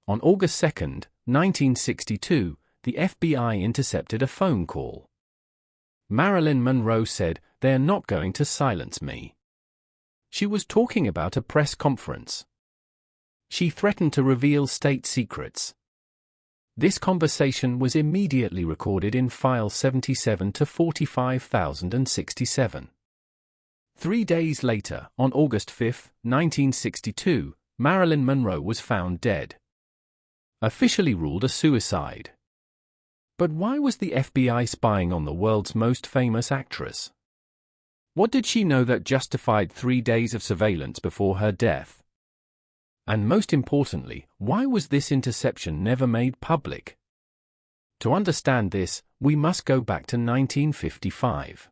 On August 2, 1962, the FBI intercepted a phone call. Marilyn Monroe said, "They're not going to silence me." She was talking about a press conference. She threatened to reveal state secrets. This conversation was immediately recorded in File 77 to 45,067. 3 days later, on August 5, 1962, Marilyn Monroe was found dead. Officially ruled a suicide. But why was the FBI spying on the world's most famous actress? What did she know that justified 3 days of surveillance before her death? And most importantly, why was this interception never made public? To understand this, we must go back to 1955.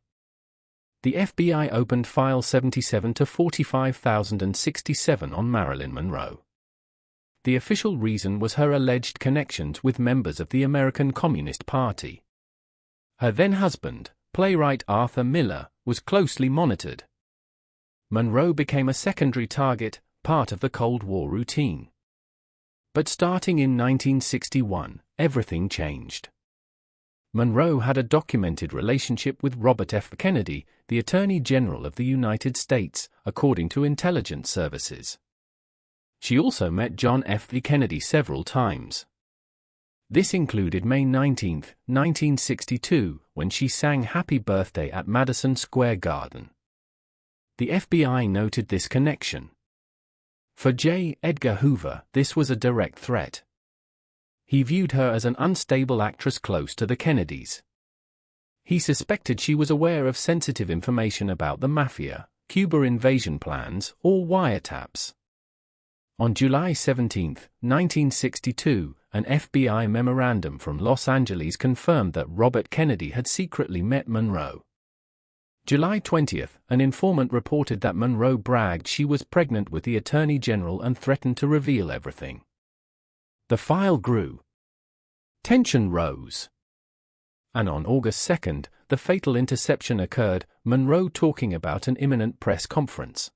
The FBI opened File 77 to 45,067 on Marilyn Monroe. The official reason was her alleged connections with members of the American Communist Party. Her then-husband, playwright Arthur Miller, was closely monitored. Monroe became a secondary target, part of the Cold War routine. But starting in 1961, everything changed. Monroe had a documented relationship with Robert F. Kennedy, the Attorney General of the United States, according to intelligence services. She also met John F. Kennedy several times. This included May 19, 1962, when she sang Happy Birthday at Madison Square Garden. The FBI noted this connection. For J. Edgar Hoover, this was a direct threat. He viewed her as an unstable actress close to the Kennedys. He suspected she was aware of sensitive information about the Mafia, Cuba invasion plans, or wiretaps. On July 17, 1962, an FBI memorandum from Los Angeles confirmed that Robert Kennedy had secretly met Monroe. July 20, an informant reported that Monroe bragged she was pregnant with the Attorney General and threatened to reveal everything. The file grew. Tension rose. And on August 2, the fatal interception occurred, Monroe talking about an imminent press conference.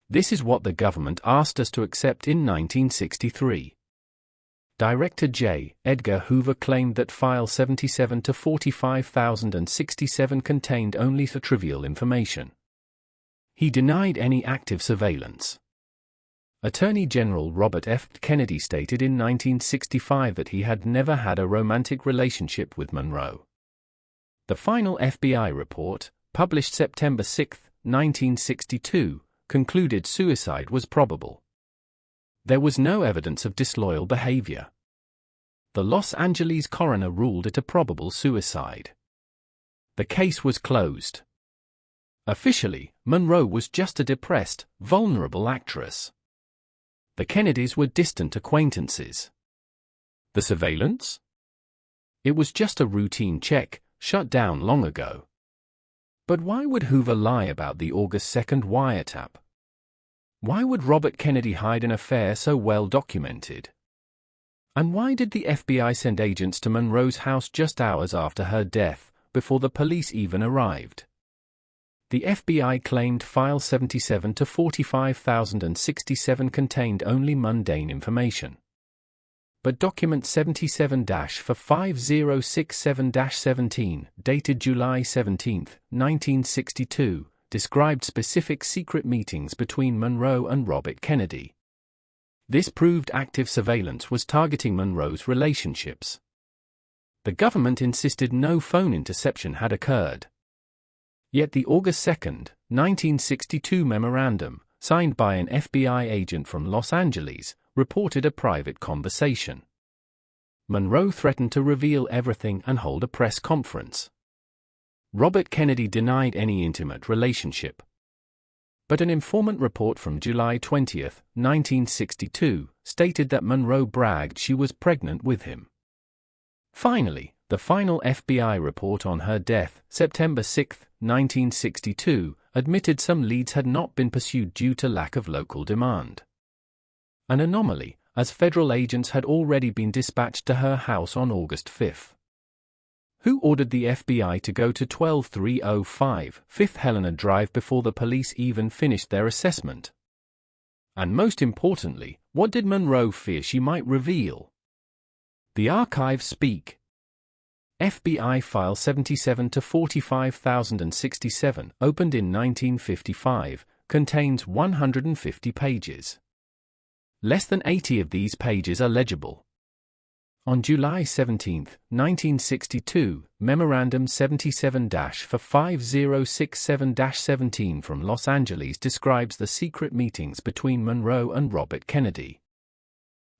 This is what the government asked us to accept in 1963. Director J. Edgar Hoover claimed that File 77 to 45,067 contained only the trivial information. He denied any active surveillance. Attorney General Robert F. Kennedy stated in 1965 that he had never had a romantic relationship with Monroe. The final FBI report, published September 6, 1962, concluded suicide was probable. There was no evidence of disloyal behavior. The Los Angeles coroner ruled it a probable suicide. The case was closed. Officially, Monroe was just a depressed, vulnerable actress. The Kennedys were distant acquaintances. The surveillance? It was just a routine check, shut down long ago. But why would Hoover lie about the August 2 wiretap? Why would Robert Kennedy hide an affair so well documented? And why did the FBI send agents to Monroe's house just hours after her death, before the police even arrived? The FBI claimed File 77 to 45,067 contained only mundane information. But Document 77-5067-17, dated July 17, 1962, described specific secret meetings between Monroe and Robert Kennedy. This proved active surveillance was targeting Monroe's relationships. The government insisted no phone interception had occurred. Yet the August 2, 1962 memorandum, signed by an FBI agent from Los Angeles, reported a private conversation. Monroe threatened to reveal everything and hold a press conference. Robert Kennedy denied any intimate relationship. But an informant report from July 20, 1962, stated that Monroe bragged she was pregnant with him. Finally, the final FBI report on her death, September 6, 1962, admitted some leads had not been pursued due to lack of local demand. An anomaly, as federal agents had already been dispatched to her house on August 5. Who ordered the FBI to go to 12305 5th Helena Drive before the police even finished their assessment? And most importantly, What did Monroe fear she might reveal? The archives speak. FBI File 77 to 45067, opened in 1955, contains 150 pages. Less than 80 of these pages are legible. On July 17, 1962, Memorandum 77-5067-17 from Los Angeles describes the secret meetings between Monroe and Robert Kennedy.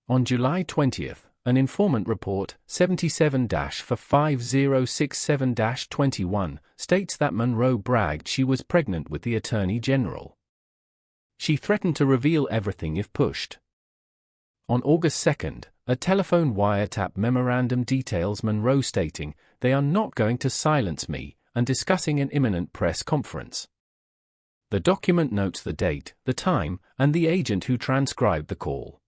On July 20, an informant report, 77-5067-21, states that Monroe bragged she was pregnant with the Attorney General. She threatened to reveal everything if pushed. On August 2, a telephone wiretap memorandum details Monroe stating, "They are not going to silence me," and discussing an imminent press conference. The document notes the date, the time, and the agent who transcribed the call.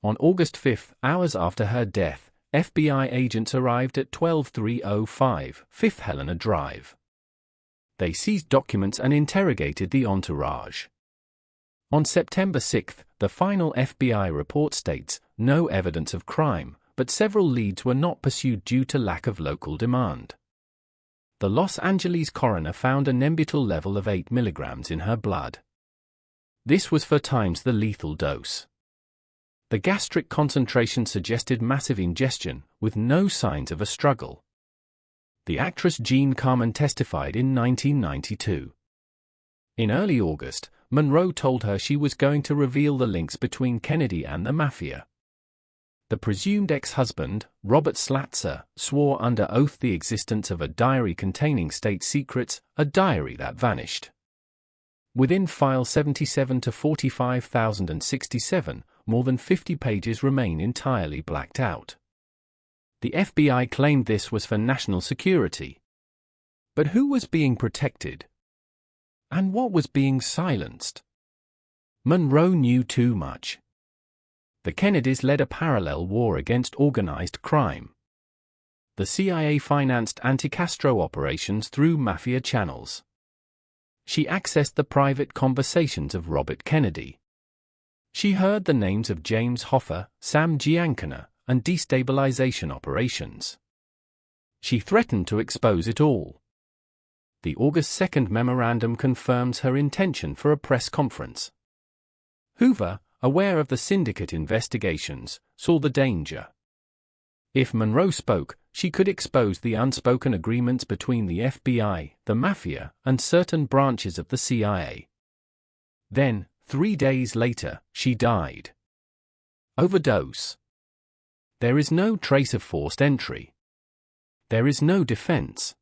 On August 5, hours after her death, FBI agents arrived at 12305 5th Helena Drive. They seized documents and interrogated the entourage. On September 6, the final FBI report states, no evidence of crime, but several leads were not pursued due to lack of local demand. The Los Angeles coroner found a nembutal level of 8 milligrams in her blood. This was 4 times the lethal dose. The gastric concentration suggested massive ingestion, with no signs of a struggle. The actress Jean Carmen testified in 1992. In early August, Monroe told her she was going to reveal the links between Kennedy and the Mafia. The presumed ex-husband, Robert Slatzer, swore under oath the existence of a diary containing state secrets, a diary that vanished. Within File 77 to 45067, more than 50 pages remain entirely blacked out. The FBI claimed this was for national security. But who was being protected? And what was being silenced? Monroe knew too much. The Kennedys led a parallel war against organized crime. The CIA financed anti-Castro operations through Mafia channels. She accessed the private conversations of Robert Kennedy. She heard the names of James Hoffa, Sam Giancana, and destabilization operations. She threatened to expose it all. The August 2 memorandum confirms her intention for a press conference. Hoover, aware of the syndicate investigations, saw the danger. If Monroe spoke, she could expose the unspoken agreements between the FBI, the Mafia, and certain branches of the CIA. Then, 3 days later, she died. Overdose. There is no trace of forced entry. There is no defense.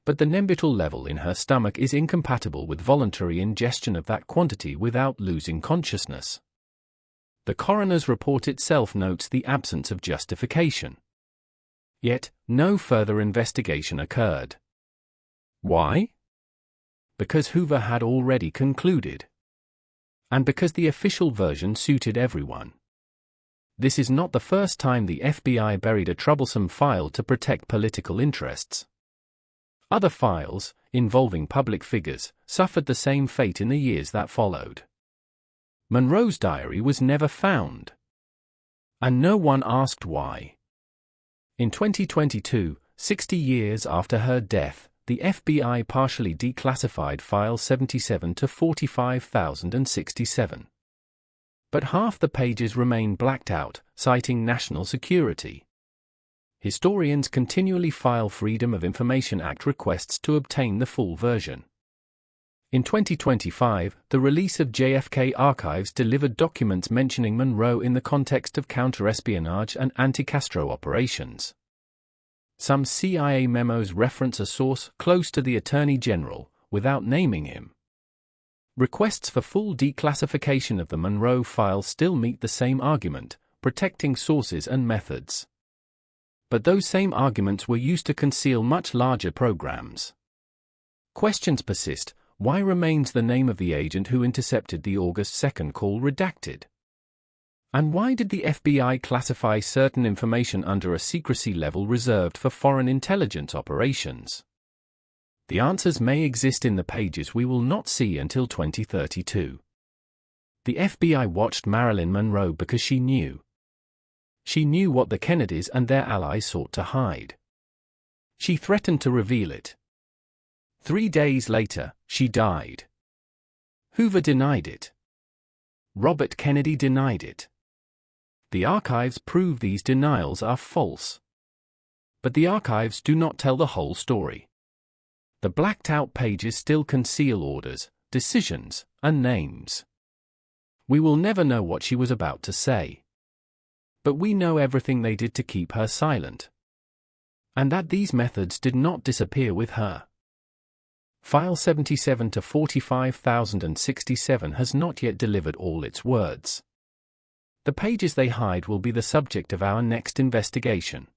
But the nembutal level in her stomach is incompatible with voluntary ingestion of that quantity without losing consciousness. The coroner's report itself notes the absence of justification. Yet, no further investigation occurred. Why? Because Hoover had already concluded. And because the official version suited everyone. This is not the first time the FBI buried a troublesome file to protect political interests. Other files, involving public figures, suffered the same fate in the years that followed. Monroe's diary was never found. And no one asked why. In 2022, 60 years after her death, the FBI partially declassified File 77 to 45067. But half the pages remain blacked out, citing national security. Historians continually file Freedom of Information Act requests to obtain the full version. In 2025, the release of JFK archives delivered documents mentioning Monroe in the context of counterespionage and anti-Castro operations. Some CIA memos reference a source close to the Attorney General, without naming him. Requests for full declassification of the Monroe file still meet the same argument, protecting sources and methods. But those same arguments were used to conceal much larger programs. Questions persist. Why remains the name of the agent who intercepted the August 2 call redacted? And why did the FBI classify certain information under a secrecy level reserved for foreign intelligence operations? The answers may exist in the pages we will not see until 2032. The FBI watched Marilyn Monroe because she knew. She knew what the Kennedys and their allies sought to hide. She threatened to reveal it. 3 days later, she died. Hoover denied it. Robert Kennedy denied it. The archives prove these denials are false. But the archives do not tell the whole story. The blacked-out pages still conceal orders, decisions, and names. We will never know what she was about to say. But we know everything they did to keep her silent. And that these methods did not disappear with her. File 77 to 45,067 has not yet delivered all its words. The pages they hide will be the subject of our next investigation.